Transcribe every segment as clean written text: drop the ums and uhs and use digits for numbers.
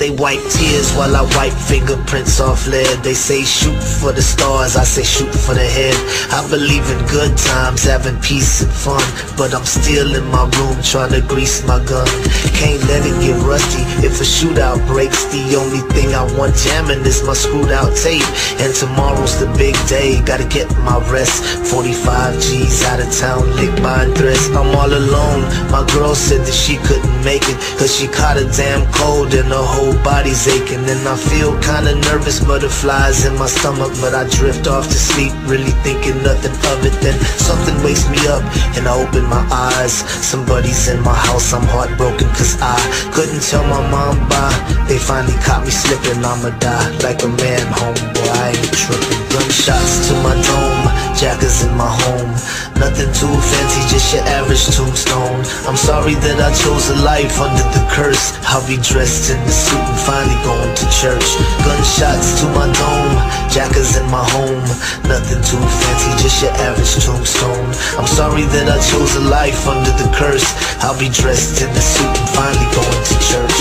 they wipe tears while I wipe fingerprints off lead. They say shoot for the stars, I say shoot for the head. I believe in good times, having peace and fun, but I'm still in my room trying to grease my gun. Can't let it get rusty if a shootout breaks. The only thing I want jamming is my screwed out tape. And tomorrow's the big day, gotta get my rest. 45 G's out of town, lick buying threats. I'm all alone, my girl said that she couldn't make it, cause she caught a damn cold and her whole body's aching. And I feel kinda nervous, butterflies in my stomach, but I drift off to sleep, really thinking nothing of it. Then something wakes me up and I open my eyes. Somebody's in my house, I'm heartbroken cause I couldn't tell my mom bye. They finally caught me slipping, I'ma die like a man, homeboy, I ain't tripping. Gunshots to my dome, jackers in my home. Nothing too fancy, just your average tombstone. I'm sorry that I chose a life under the curse. I'll be dressed in the suit and finally going to church. Gunshots to my dome, jackers in my home. Nothing too fancy, just your average tombstone. I'm sorry that I chose a life under the curse. I'll be dressed in the suit and finally going to church.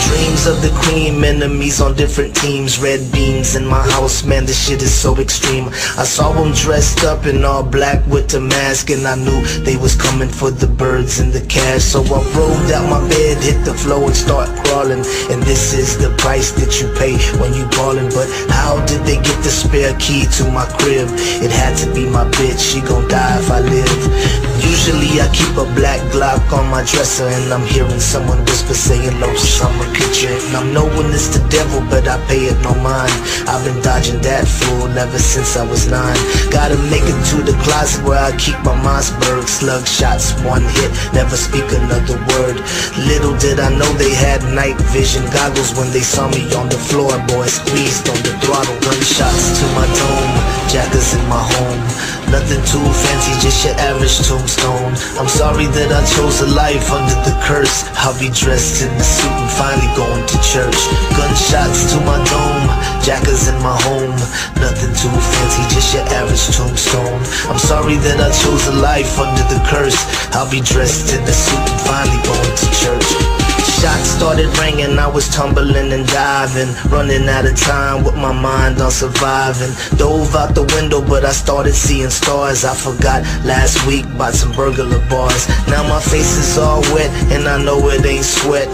Dreams of the cream, enemies on different teams. Red beams in my house, man, this shit is so extreme. I saw them dressed up in all black with the mask, and I knew they was coming for the birds and the cash. So I rolled out my bed, hit the floor and start crawling. And this is the price that you pay when you ballin'. But how did they get the spare key to my crib? It had to be my bitch, she gon' die if I live. Usually I keep a black Glock on my dresser, and I'm hearing someone whisper saying low summer picture. And I'm knowing it's the devil, but I pay it no mind. I've been dodging that fool ever since I was 9. Gotta make it to the closet where I keep my Mossberg. Slug shots, one hit, never speak another word. Little did I know they had night vision goggles when they saw me on the floor, boy, squeezed on the throttle. Gunshots to my dome, jackers in my home. Nothing too fancy, just your average tombstone. I'm sorry that I chose a life under the curse. I'll be dressed in the suit and finally going to church. Gunshots to my dome, jackers in my home. Nothing too fancy, just your average tombstone. I'm sorry that I chose a life under the curse. I'll be dressed in the suit and finally going to church. Shots started ringing, I was tumbling and diving, running out of time with my mind on surviving. Dove out the window but I started seeing stars. I forgot last week about some burglar bars. Now my face is all wet and I know it ain't sweat.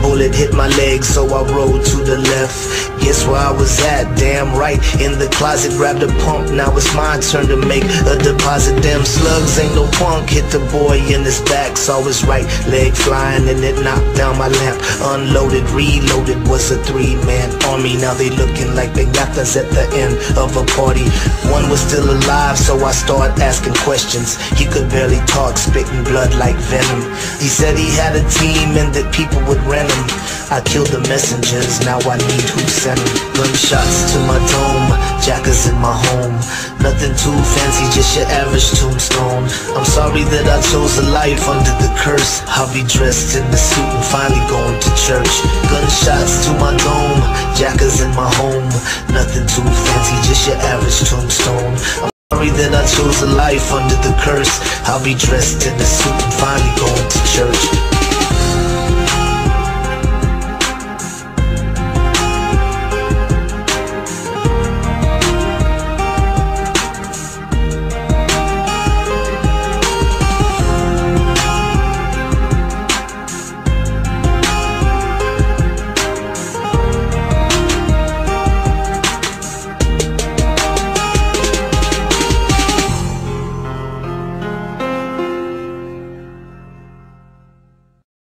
Bullet hit my leg so I rolled to the left. Guess where I was at? Damn right, in the closet, grabbed a pump. Now it's my turn to make a deposit. Damn slugs ain't no punk, hit the boy in his back. Saw his right leg flying and it knocked down my lamp. Unloaded, reloaded, was a 3-man army. Now they looking like piñatas at the end of a party. One was still alive, so I started asking questions. He could barely talk, spitting blood like venom. He said he had a team and that people would rent him. I killed the messengers, now I need who sent them. Gunshots to my dome, jackers in my home. Nothing too fancy, just your average tombstone. I'm sorry that I chose a life under the curse. I'll be dressed in the suit and finally going to church. Gunshots to my dome, jackers in my home. Nothing too fancy, just your average tombstone. I'm sorry that I chose a life under the curse. I'll be dressed in the suit and finally going to church.